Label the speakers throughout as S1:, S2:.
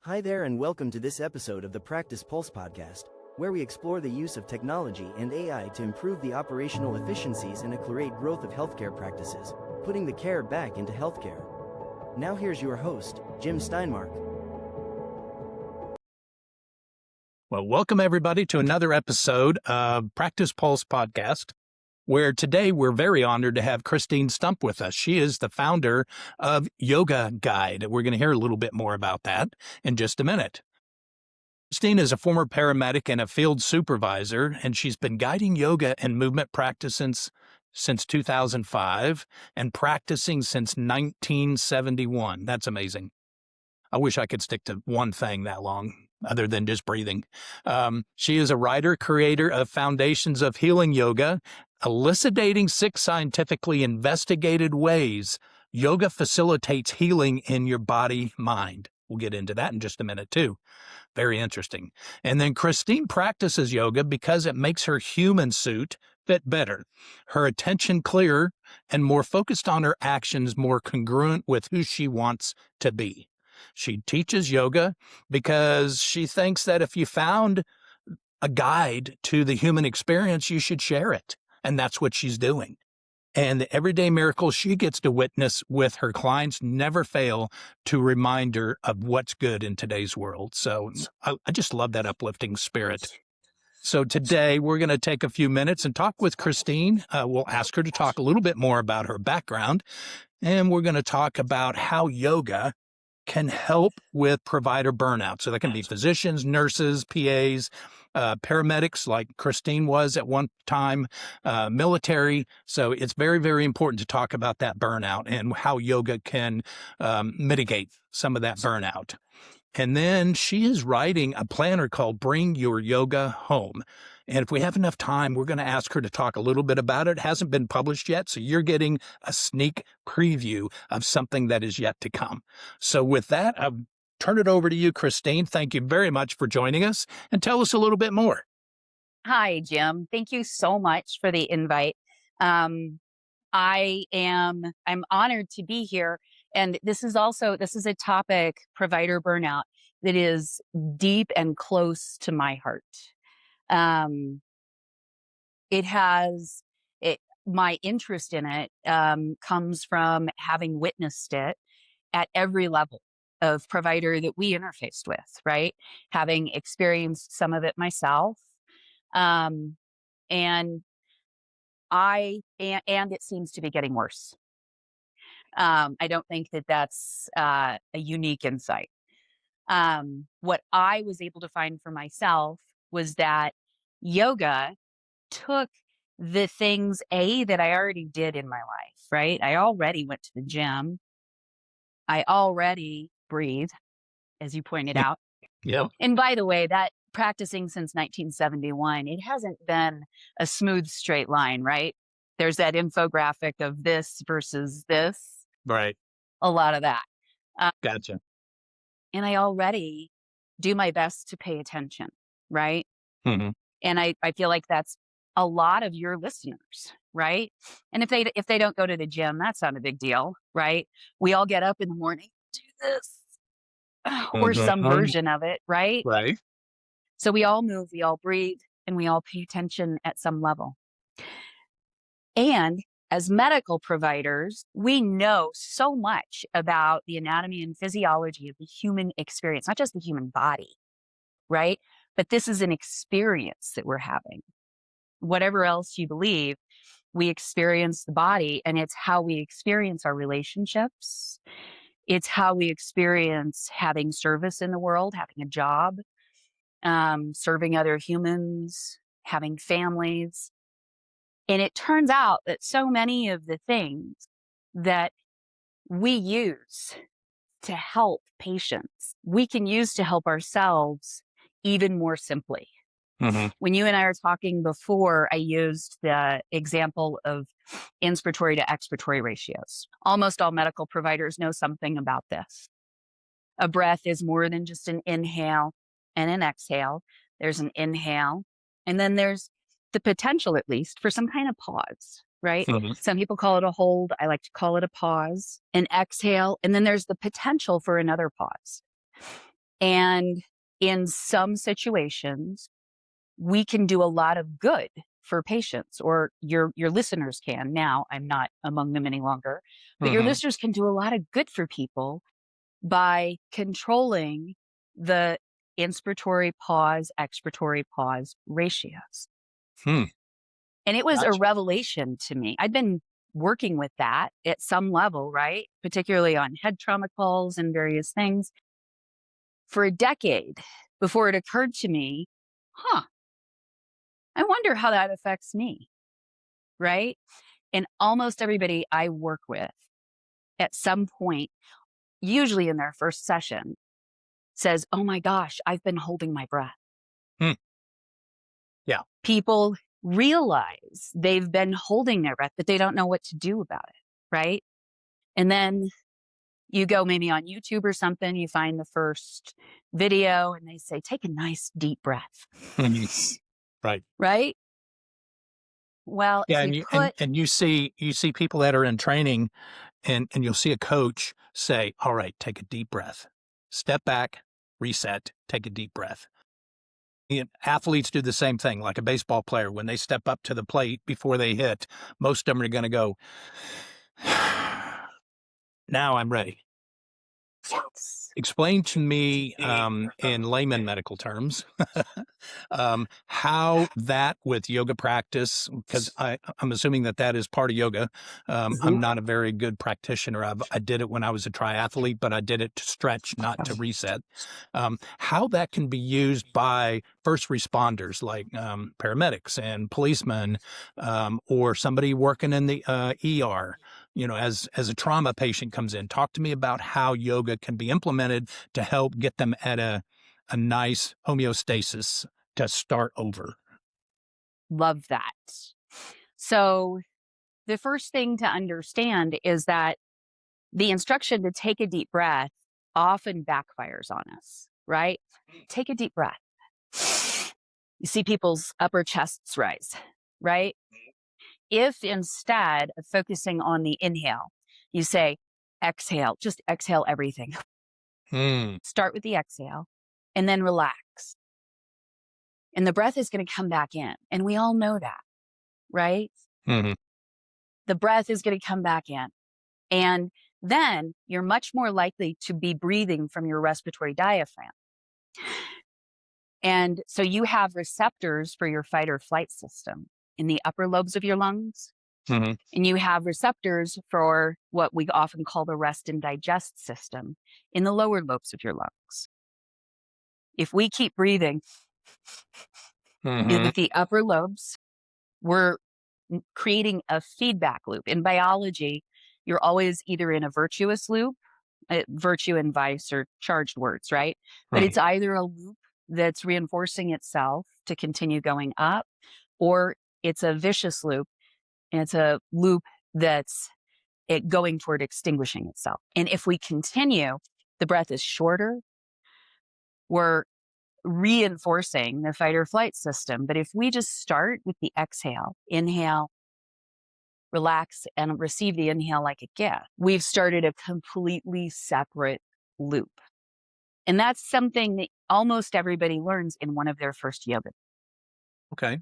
S1: Hi there and welcome to this episode of the Practice Pulse podcast, where we explore the use of technology and AI to improve the operational efficiencies and accelerate growth of healthcare practices, putting the care back into healthcare. Now here's your host, Jim Steinmark.
S2: Well, welcome everybody to another episode of Practice Pulse podcast, where today we're very honored to have Christine Stump with us. She is the founder of Yoga Guide. We're going to hear a little bit more about that in just a minute. Christine is a former paramedic and a field supervisor, and she's been guiding yoga and movement practice since 2005 and practicing since 1971. That's amazing. I wish I could stick to one thing that long, other than just breathing. She is a writer, creator of Foundations of Healing Yoga, elucidating 6 scientifically investigated ways yoga facilitates healing in your body-mind. We'll get into that in just a minute, too. Very interesting. And then Christine practices yoga because it makes her human suit fit better, her attention clearer, and more focused on her actions, more congruent with who she wants to be. She teaches yoga because she thinks that if you found a guide to the human experience, you should share it. And that's what she's doing. And the everyday miracles she gets to witness with her clients never fail to remind her of what's good in today's world. So I just love that uplifting spirit. So today we're going to take a few minutes and talk with Christine. We'll ask her to talk a little bit more about her background. And we're going to talk about how yoga can help with provider burnout. So that can be physicians, nurses, PAs, paramedics like Christine was at one time, military. So it's very, very important to talk about that burnout and how yoga can mitigate some of that burnout. And then she is writing a planner called Bring Your Yoga Home. And if we have enough time, we're going to ask her to talk a little bit about it. It hasn't been published yet, so you're getting a sneak preview of something that is yet to come. So with that, I'll turn it over to you, Christine. Thank you very much for joining us, and tell us a little bit more.
S3: Hi, Jim. Thank you so much for the invite. I'm honored to be here. And this is a topic, provider burnout, that is deep and close to my heart. My interest in it comes from having witnessed it at every level of provider that we interfaced with, right? Having experienced some of it myself. And it seems to be getting worse. I don't think that that's a unique insight. What I was able to find for myself was that yoga took the things that I already did in my life, right? I already went to the gym. I already breathe, as you pointed out.
S2: Yep.
S3: And by the way, that practicing since 1971, it hasn't been a smooth straight line, right? There's that infographic of this versus this.
S2: Right.
S3: A lot of that.
S2: Gotcha.
S3: And I already do my best to pay attention, right?
S2: Mm-hmm.
S3: And I feel like that's a lot of your listeners, right? And if they don't go to the gym, that's not a big deal, right? We all get up in the morning, do this, or some version of it, right?
S2: Right.
S3: So we all move, we all breathe, and we all pay attention at some level. And as medical providers, we know so much about the anatomy and physiology of the human experience, not just the human body, right? But this is an experience that we're having. Whatever else you believe, we experience the body, and it's how we experience our relationships. It's how we experience having service in the world, having a job, serving other humans, having families. And it turns out that so many of the things that we use to help patients, we can use to help ourselves even more simply.
S2: Mm-hmm.
S3: When you and I were talking before, I used the example of inspiratory to expiratory ratios. Almost all medical providers know something about this. A breath is more than just an inhale and an exhale. There's an inhale, and then there's the potential, at least, for some kind of pause, right?
S2: Mm-hmm.
S3: Some people call it a hold. I like to call it a pause, an exhale, and then there's the potential for another pause. And And in some situations, we can do a lot of good for patients, or your listeners can. Now, I'm not among them any longer, but your listeners can do a lot of good for people by controlling the inspiratory pause, expiratory pause ratios.
S2: Hmm.
S3: And it was a
S2: Gotcha.
S3: revelation to me. I'd been working with that at some level, right? Particularly on head trauma calls and various things for a decade before it occurred to me, I wonder how that affects me, right? And almost everybody I work with at some point, usually in their first session, says, oh my gosh, I've been holding my breath.
S2: Hmm. Yeah.
S3: People realize they've been holding their breath, but they don't know what to do about it, right? And then you go maybe on YouTube or something, you find the first video and they say, take a nice deep breath.
S2: Right.
S3: Right? Well,
S2: Yeah,
S3: if we put
S2: and you see people that are in training, and you'll see a coach say, "All right, take a deep breath, step back, reset, take a deep breath." And athletes do the same thing, like a baseball player. When they step up to the plate before they hit, most of them are going to go, "Now I'm ready."
S3: yes.
S2: Explain to me, in layman medical terms, how that with yoga practice, because I'm assuming that is part of yoga. I'm not a very good practitioner. I did it when I was a triathlete, but I did it to stretch, not to reset. How that can be used by first responders like paramedics and policemen, or somebody working in the ER. As a trauma patient comes in, talk to me about how yoga can be implemented to help get them at a nice homeostasis to start over.
S3: Love that. So the first thing to understand is that the instruction to take a deep breath often backfires on us, right? Take a deep breath. You see people's upper chests rise, right? If instead of focusing on the inhale, you say, exhale, just exhale everything. Start with the exhale and then relax. And the breath is going to come back in. And we all know that, right? The breath is going to come back in. And then you're much more likely to be breathing from your respiratory diaphragm. And so you have receptors for your fight or flight system in the upper lobes of your lungs. And you have receptors for what we often call the rest and digest system in the lower lobes of your lungs. If we keep breathing in the upper lobes, we're creating a feedback loop. In biology, you're always either in a virtuous loop, virtue and vice are charged words, right? But it's either a loop that's reinforcing itself to continue going up, or it's a vicious loop, and it's a loop that's going toward extinguishing itself. And if we continue, the breath is shorter, we're reinforcing the fight or flight system. But if we just start with the exhale, inhale, relax, and receive the inhale like a gift, we've started a completely separate loop. And that's something that almost everybody learns in one of their first yoga.
S2: Okay.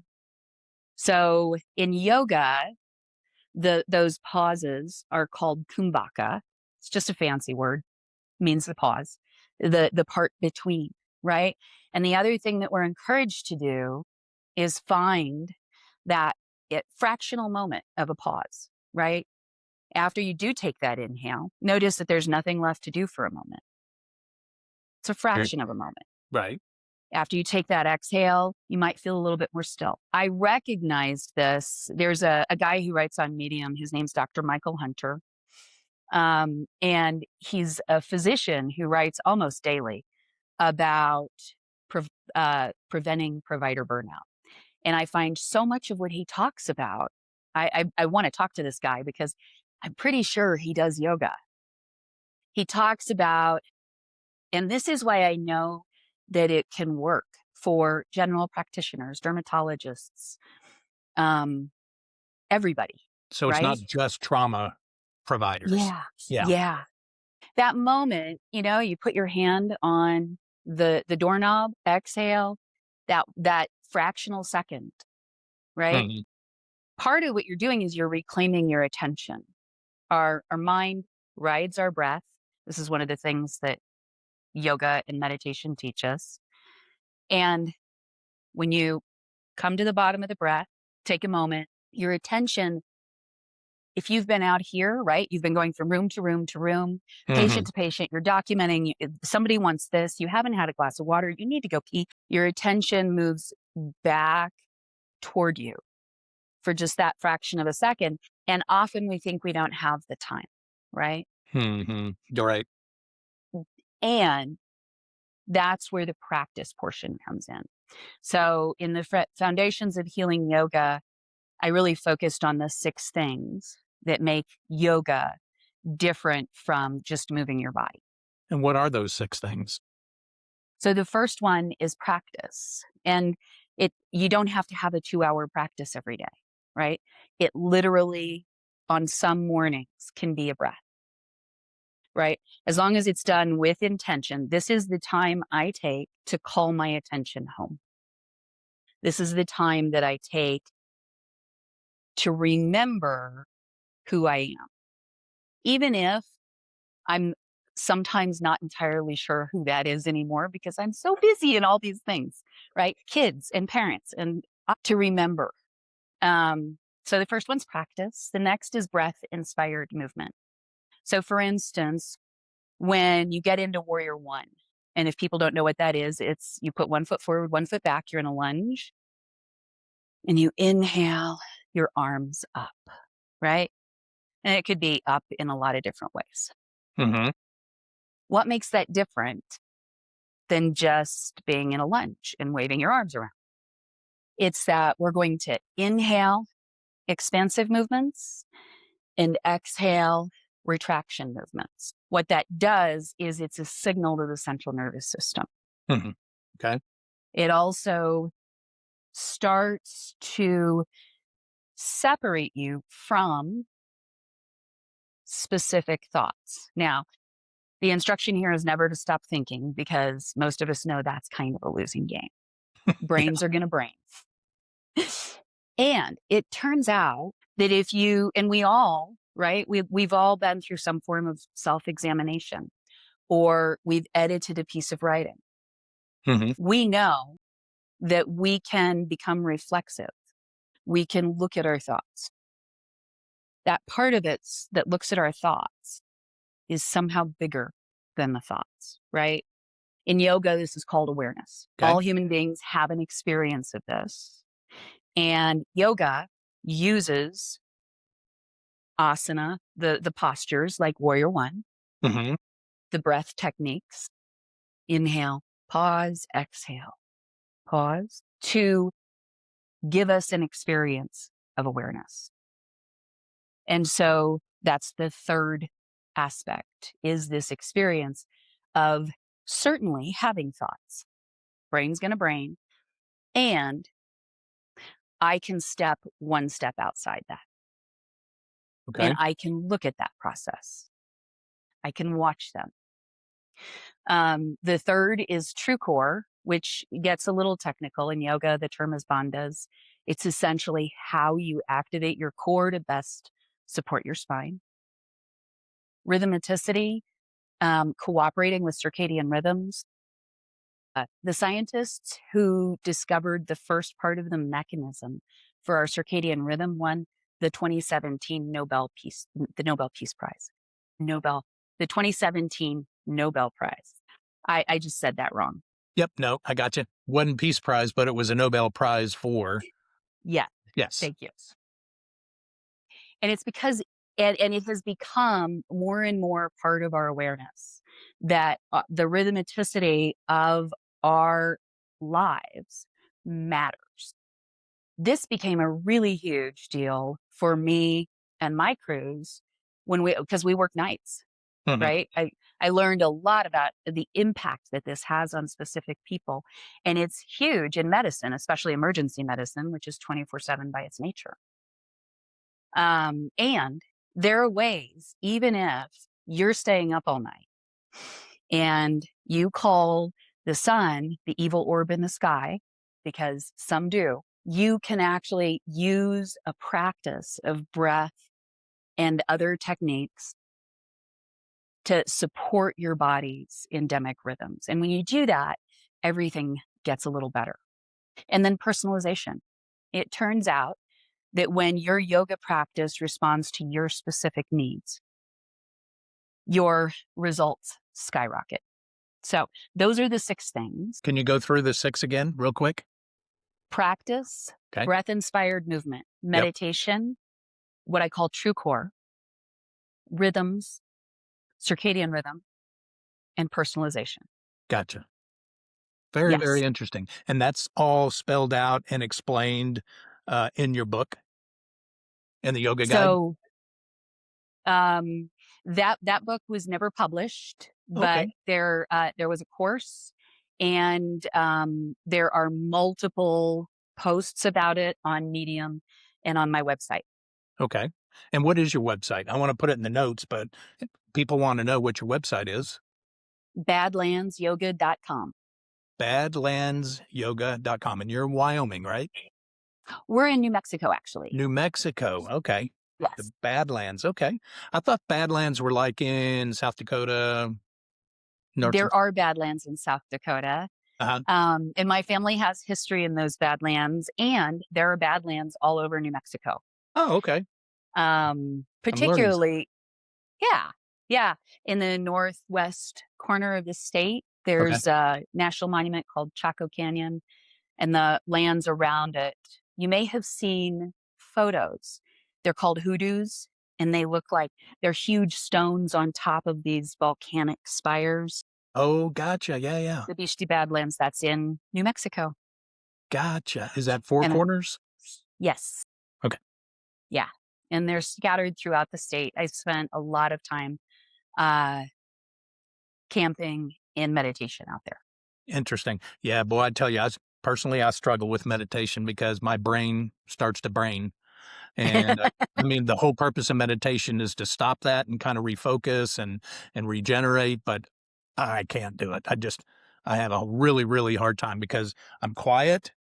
S3: So in yoga, those pauses are called kumbhaka. It's just a fancy word, means the pause, the part between, right? And the other thing that we're encouraged to do is find that fractional moment of a pause, right? After you do take that inhale, notice that there's nothing left to do for a moment. It's a fraction of a moment.
S2: Right.
S3: After you take that exhale, you might feel a little bit more still. I recognized this. There's a guy who writes on Medium. His name's Dr. Michael Hunter. And he's a physician who writes almost daily about preventing provider burnout. And I find so much of what he talks about, I want to talk to this guy because I'm pretty sure he does yoga. He talks about, and this is why I know that it can work for general practitioners, dermatologists, everybody.
S2: So it's not just trauma providers.
S3: Yeah. That moment, you put your hand on the doorknob, exhale, that fractional second, right?
S2: Mhm.
S3: Part of what you're doing is you're reclaiming your attention. Our mind rides our breath. This is one of the things that yoga and meditation teach us. And when you come to the bottom of the breath, take a moment, your attention, if you've been out here, right, you've been going from room to room to room,
S2: Mhm.
S3: patient to patient, you're documenting, if somebody wants this, you haven't had a glass of water, you need to go pee. Your attention moves back toward you for just that fraction of a second. And often we think we don't have the time, right?
S2: Mhm. You're right.
S3: And that's where the practice portion comes in. So in the foundations of healing yoga, I really focused on the 6 things that make yoga different from just moving your body.
S2: And what are those 6 things?
S3: So the first one is practice. And you don't have to have a 2-hour practice every day, right? It literally on some mornings can be a breath, right? As long as it's done with intention. This is the time I take to call my attention home. This is the time that I take to remember who I am. Even if I'm sometimes not entirely sure who that is anymore because I'm so busy in all these things, right? Kids and parents, and to remember. So the first one's practice. The next is breath inspired movement. So for instance, when you get into warrior one, and if people don't know what that is, it's you put 1 foot forward, 1 foot back, you're in a lunge, and you inhale your arms up, right? And it could be up in a lot of different ways.
S2: Mhm.
S3: What makes that different than just being in a lunge and waving your arms around? It's that we're going to inhale expansive movements and exhale retraction movements. What that does is it's a signal to the central nervous system.
S2: Mhm. Okay.
S3: It also starts to separate you from specific thoughts. Now, the instruction here is never to stop thinking because most of us know that's kind of a losing game.
S2: Yeah.
S3: Brains are going to brain. And it turns out that if you, and we all, right, we've all been through some form of self examination or we've edited a piece of writing.
S2: Mhm.
S3: We know that we can become reflexive. We can look at our thoughts. That part of it that looks at our thoughts is somehow bigger than the thoughts, right? In yoga, this is called awareness.
S2: Okay.
S3: All human beings have an experience of this. And yoga uses asana, the postures like warrior one,
S2: Mhm.
S3: the breath techniques, inhale, pause, exhale, pause, to give us an experience of awareness. And so that's the third aspect is this experience of certainly having thoughts. Brain's going to brain. And I can step one step outside that. And
S2: Okay.
S3: I can look at that process. I can watch them. The third is true core, which gets a little technical in yoga. The term is bandhas. It's essentially how you activate your core to best support your spine. Rhythmicity, cooperating with circadian rhythms. The scientists who discovered the first part of the mechanism for our circadian rhythm won the 2017 Nobel Peace Prize. The 2017 Nobel Prize. I just said that wrong.
S2: Yep. No, I got you. Wasn't Peace Prize, but it was a Nobel Prize for.
S3: Yeah,
S2: Yes.
S3: thank you. And it's because, and it has become more and more part of our awareness that the rhythmicity of our lives matters. This became a really huge deal for me and my crews because we work nights,
S2: Mhm.
S3: right? I learned a lot about the impact that this has on specific people. And it's huge in medicine, especially emergency medicine, which is 24/7 by its nature. And there are ways, even if you're staying up all night and you call the sun, the evil orb in the sky, because some do, you can actually use a practice of breath and other techniques to support your body's endemic rhythms. And when you do that, everything gets a little better. And then personalization. It turns out that when your yoga practice responds to your specific needs, your results skyrocket. So those are the 6 things.
S2: Can you go through the 6 again real quick?
S3: Practice,
S2: Okay.
S3: breath-inspired movement, meditation, what I call true core, rhythms, circadian rhythm, and personalization.
S2: Gotcha. Very, very interesting. And that's all spelled out and explained in your book, in the yoga guide?
S3: So that book was never published, but
S2: Okay.
S3: there was a course, and there are multiple posts about it on Medium and on my website.
S2: Okay. And what is your website? I want to put it in the notes, but people want to know what your website is.
S3: Badlandsyoga.com.
S2: Badlandsyoga.com. And you're in Wyoming, right?
S3: We're in New Mexico, actually.
S2: New Mexico. Okay. The
S3: Yes.
S2: Badlands. Okay. I thought Badlands were like in South Dakota.
S3: There are Badlands in South Dakota. And my family has history in those Badlands, and there are Badlands all over New Mexico.
S2: Oh, okay.
S3: Particularly, yeah. In the northwest corner of the state, there's a national monument called Chaco Canyon, and the lands around it. You may have seen photos. They're called hoodoos, and they look like they're huge stones on top of these volcanic spires.
S2: Oh, gotcha. Yeah.
S3: The Bishti Badlands, that's in New Mexico.
S2: Gotcha. Is that Four Corners?
S3: Yes.
S2: Okay.
S3: Yeah. And they're scattered throughout the state. I spent a lot of time camping and meditation out there.
S2: Interesting. Yeah, boy, I tell you, I struggle with meditation because my brain starts to brain. And I mean, the whole purpose of meditation is to stop that and kind of refocus and regenerate, but I can't do it. I have a really, really hard time because I'm quiet.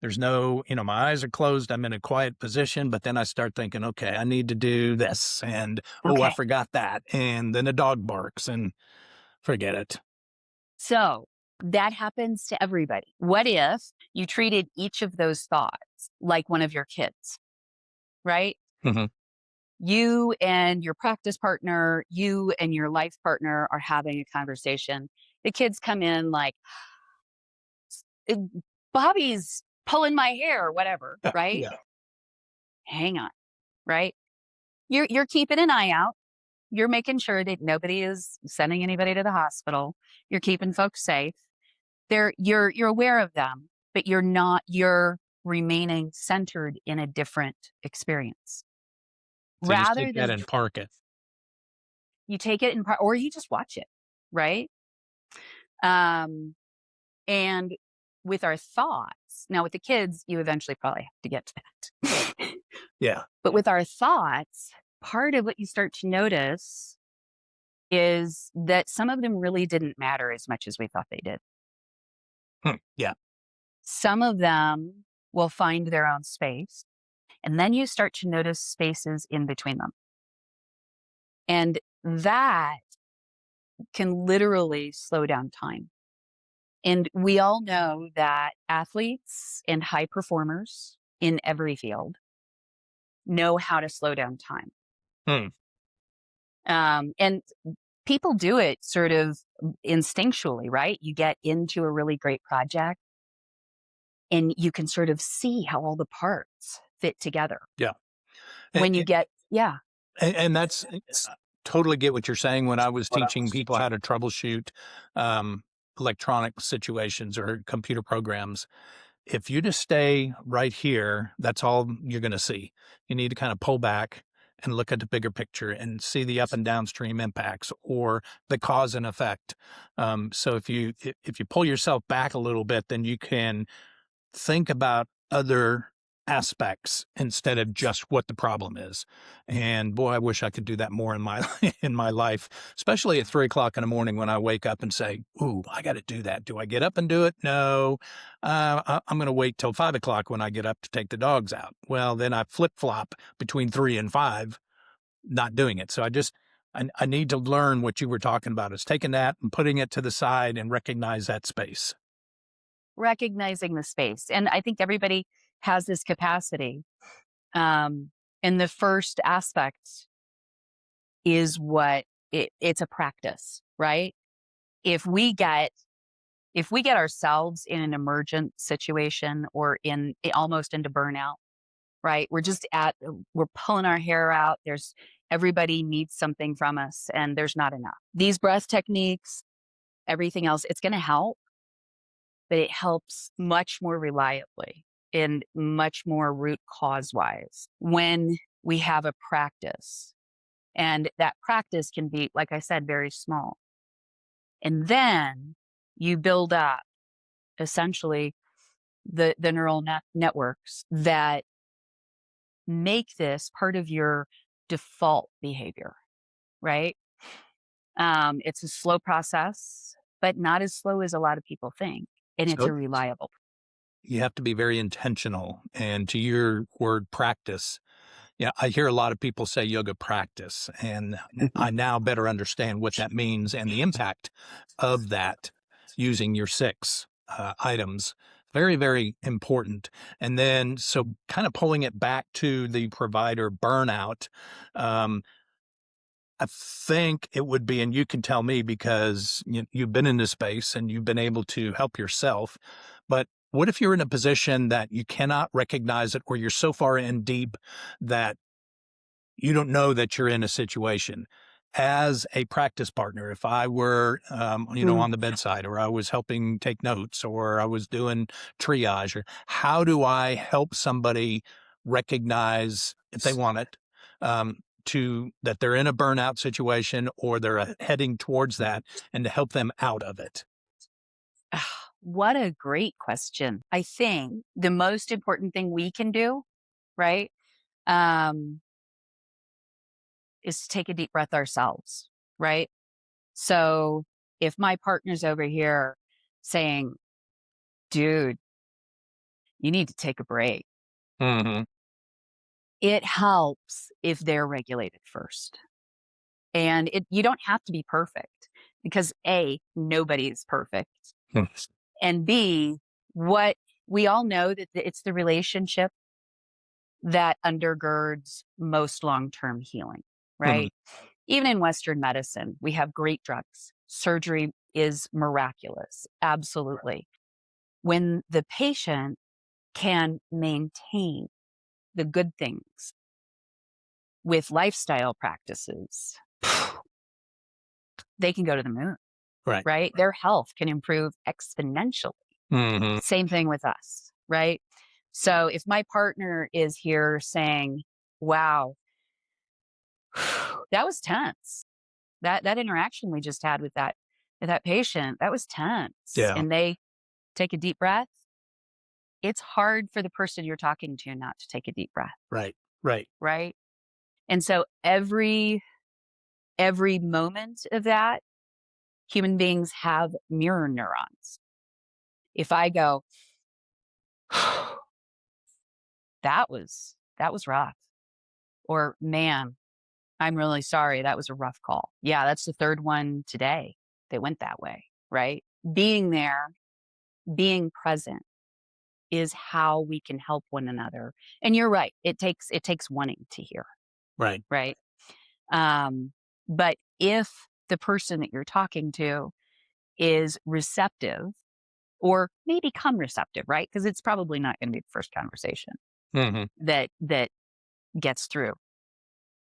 S2: There's no, my eyes are closed. I'm in a quiet position, but then I start thinking, okay, I need to do this. And, I forgot that. And then a dog barks and forget it.
S3: So that happens to everybody. What if you treated each of those thoughts like one of your kids, right?
S2: Mm-hmm.
S3: You and your practice partner, you and your life partner are having a conversation. The kids come in like, Bobby's pulling my hair or whatever, right?
S2: Yeah.
S3: Hang on, right? You're keeping an eye out. You're making sure that nobody is sending anybody to the hospital. You're keeping folks safe. You're aware of them, but you're remaining centered in a different experience.
S2: So
S3: Rather
S2: you take
S3: than
S2: that and park it.
S3: You take it in part, or you just watch it, right? And with our thoughts, now with the kids, you eventually probably have to get to that.
S2: Yeah.
S3: But with our thoughts, part of what you start to notice is that some of them really didn't matter as much as we thought they did.
S2: Yeah.
S3: Some of them will find their own space, and then you start to notice spaces in between them. And that can literally slow down time. And we all know that athletes and high performers in every field know how to slow down time. And people do it sort of instinctually, right? You get into a really great project and you can sort of see how all the parts fit together.
S2: Yeah.
S3: When you get,
S2: And that's totally get what you're saying. When I was teaching people how to troubleshoot electronic situations or computer programs, if you just stay right here, that's all you're going to see. You need to kind of pull back and look at the bigger picture and see the up and downstream impacts or the cause and effect. So if you pull yourself back a little bit, then you can think about other aspects instead of just what the problem is. And boy, I wish I could do that more in my in my life, especially at 3 o'clock in the morning when I wake up and say, "Ooh, I got to do that." Do I get up and do it? No, I'm going to wait till 5 o'clock when I get up to take the dogs out. Well, then I flip flop between 3 and 5, not doing it. So I need to learn what you were talking about, is taking that and putting it to the side and recognize that space.
S3: Recognizing the space. And I think everybody has this capacity. And the first aspect is it's a practice, right? If we get ourselves in an emergent situation or almost into burnout, right? We're pulling our hair out. Everybody needs something from us and there's not enough. These breath techniques, everything else, it's going to help, but it helps much more reliably and much more root cause wise when we have a practice. And that practice can be, like I said, very small. And then you build up essentially the neural networks that make this part of your default behavior, right? It's a slow process, but not as slow as a lot of people think. And it's
S2: So
S3: a reliable.
S2: you have to be very intentional. And to your word, practice. Yeah, I hear a lot of people say yoga practice, and I now better understand what that means and the impact of that using your 6 items. Very, very important. And then, so kind of pulling it back to the provider burnout, I think it would be, and you can tell me because you've been in this space and you've been able to help yourself, but what if you're in a position that you cannot recognize it, or you're so far in deep that you don't know that you're in a situation? As a practice partner, if I were, on the bedside, or I was helping take notes, or I was doing triage, or how do I help somebody recognize, if they want it, that they're in a burnout situation or they're heading towards that, and to help them out of it?
S3: What a great question. I think the most important thing we can do, right, is to take a deep breath ourselves, right? So if my partner's over here saying, dude, you need to take a break,
S2: Mm-hmm.
S3: it helps if they're regulated first. And you don't have to be perfect, because A, nobody's perfect. And B, what we all know that it's the relationship that undergirds most long-term healing, right? Even in Western medicine, we have great drugs. Surgery is miraculous. Absolutely. When the patient can maintain the good things with lifestyle practices, they can go to the moon,
S2: Right.
S3: right? Their health can improve exponentially.
S2: Mm-hmm.
S3: Same thing with us, right? So if my partner is here saying, wow, that was tense. That interaction we just had with that patient, that was tense.
S2: Yeah.
S3: And they take a deep breath. It's hard for the person you're talking to not to take a deep breath.
S2: Right. Right.
S3: Right. And so every moment of that, human beings have mirror neurons. If I go, that was rough, or man, I'm really sorry, that was a rough call. Yeah, that's the third one today that went that way, right? Being there, being present is how we can help one another. And you're right, it takes wanting to hear,
S2: Right.
S3: right? But if the person that you're talking to is receptive, or may become receptive, right? Because it's probably not going to be the first conversation
S2: Mm-hmm.
S3: that gets through.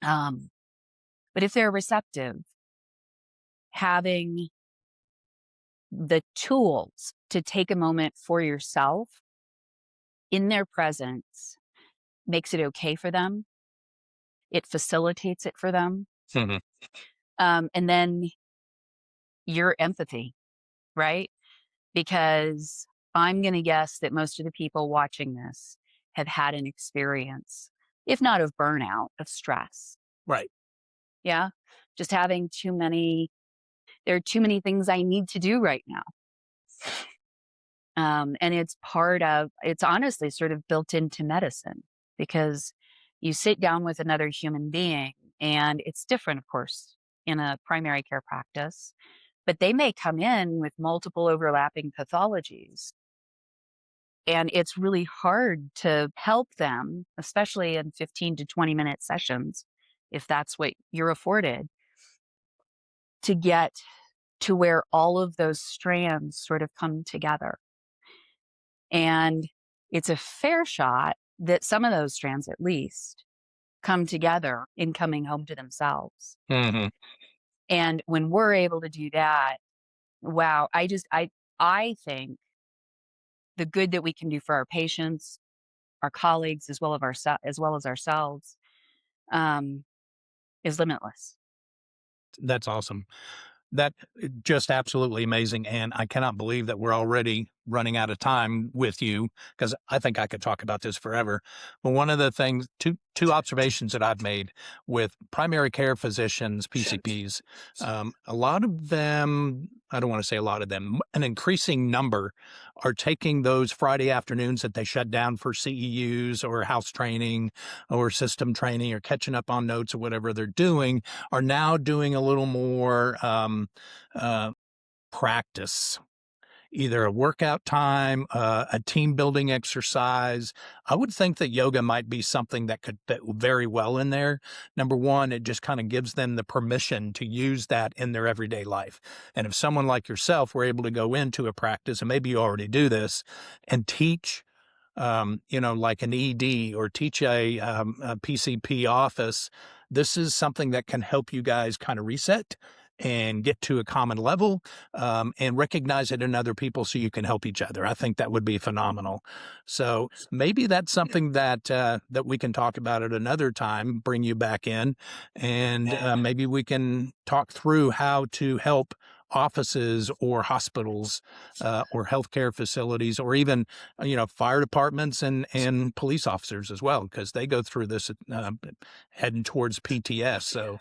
S3: But if they're receptive, having the tools to take a moment for yourself in their presence makes it okay for them. It facilitates it for them.
S2: Mm-hmm.
S3: And then your empathy, right? Because I'm going to guess that most of the people watching this have had an experience, if not of burnout, of stress.
S2: Right.
S3: Yeah. Just having there are too many things I need to do right now. And it's honestly sort of built into medicine, because you sit down with another human being, and it's different, of course, in a primary care practice, but they may come in with multiple overlapping pathologies. And it's really hard to help them, especially in 15 to 20-minute sessions, if that's what you're afforded, to get to where all of those strands sort of come together. And it's a fair shot that some of those strands, at least, come together in coming home to themselves.
S2: Mm-hmm.
S3: And when we're able to do that, wow, I think the good that we can do for our patients, our colleagues, as well as ourselves, is limitless.
S2: That's awesome. That just absolutely amazing. And I cannot believe that we're already running out of time with you, because I think I could talk about this forever. But one of the things, two observations that I've made with primary care physicians, PCPs, a lot of them, I don't want to say a lot of them, an increasing number are taking those Friday afternoons that they shut down for CEUs or house training or system training or catching up on notes or whatever they're doing, are now doing a little more practice, either a workout time, a team building exercise. I would think that yoga might be something that could fit very well in there. Number one, it just kind of gives them the permission to use that in their everyday life. And if someone like yourself were able to go into a practice, and maybe you already do this, and teach like an ED, or teach a PCP office, this is something that can help you guys kind of reset and get to a common level, and recognize it in other people so you can help each other. I think that would be phenomenal. So maybe that's something that that we can talk about at another time, bring you back in, and maybe we can talk through how to help offices or hospitals or healthcare facilities, or even fire departments and police officers as well, because they go through this heading towards PTS. So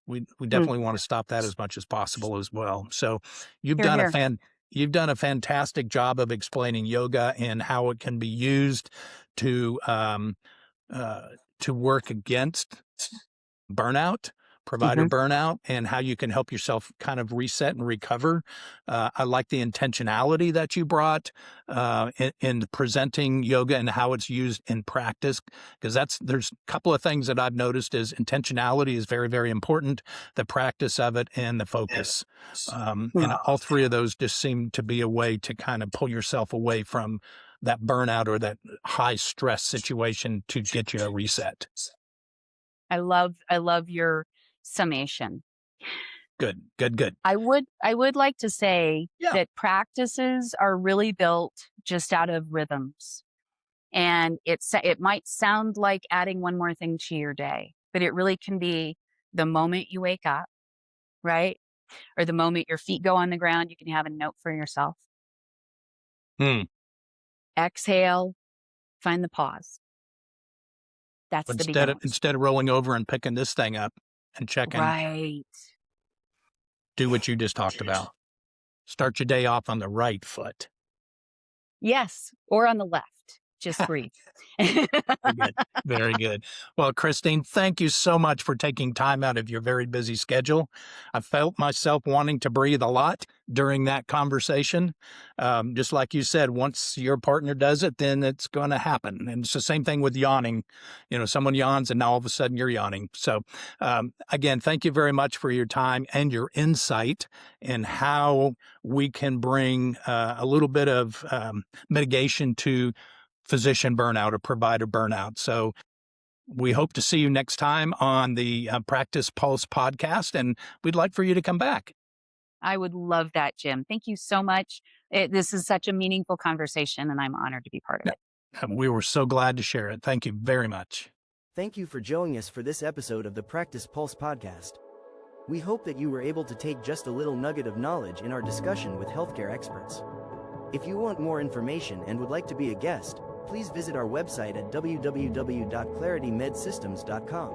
S2: we definitely want to stop that as much as possible as well. So you've
S3: Hear,
S2: done
S3: hear.
S2: you've done a fantastic job of explaining yoga and how it can be used to work against burnout, provider
S3: Mhm.
S2: burnout, and how you can help yourself kind of reset and recover. I like the intentionality that you brought in presenting yoga and how it's used in practice, because there's a couple of things that I've noticed is intentionality is very, very important, the practice of it, and the focus. And all three of those just seem to be a way to kind of pull yourself away from that burnout or that high stress situation to get you a reset.
S3: I love your summation.
S2: Good.
S3: I would like to say
S2: Yeah.
S3: that practices are really built just out of rhythms. And it might sound like adding one more thing to your day, but it really can be the moment you wake up, right? Or the moment your feet go on the ground, you can have a note for yourself. Exhale, find the pause. That's the beginning.
S2: Instead of rolling over and picking this thing up and checking,
S3: Right.
S2: do what you just talked about. Start your day off on the right foot.
S3: Yes. Or on the left. Just breathe.
S2: Very good. Very good. Well, Christine, thank you so much for taking time out of your very busy schedule. I felt myself wanting to breathe a lot during that conversation. Just like you said, once your partner does it, then it's going to happen. And it's the same thing with yawning. Someone yawns and now all of a sudden you're yawning. So again, thank you very much for your time and your insight in how we can bring a little bit of mitigation to physician burnout or provider burnout. So we hope to see you next time on the Practice Pulse podcast, and we'd like for you to come back.
S3: I would love that, Jim. Thank you so much. This is such a meaningful conversation, and I'm honored to be part of it.
S2: We were so glad to share it. Thank you very much.
S1: Thank you for joining us for this episode of the Practice Pulse podcast. We hope that you were able to take just a little nugget of knowledge in our discussion with healthcare experts. If you want more information and would like to be a guest, please visit our website at www.claritymedsystems.com.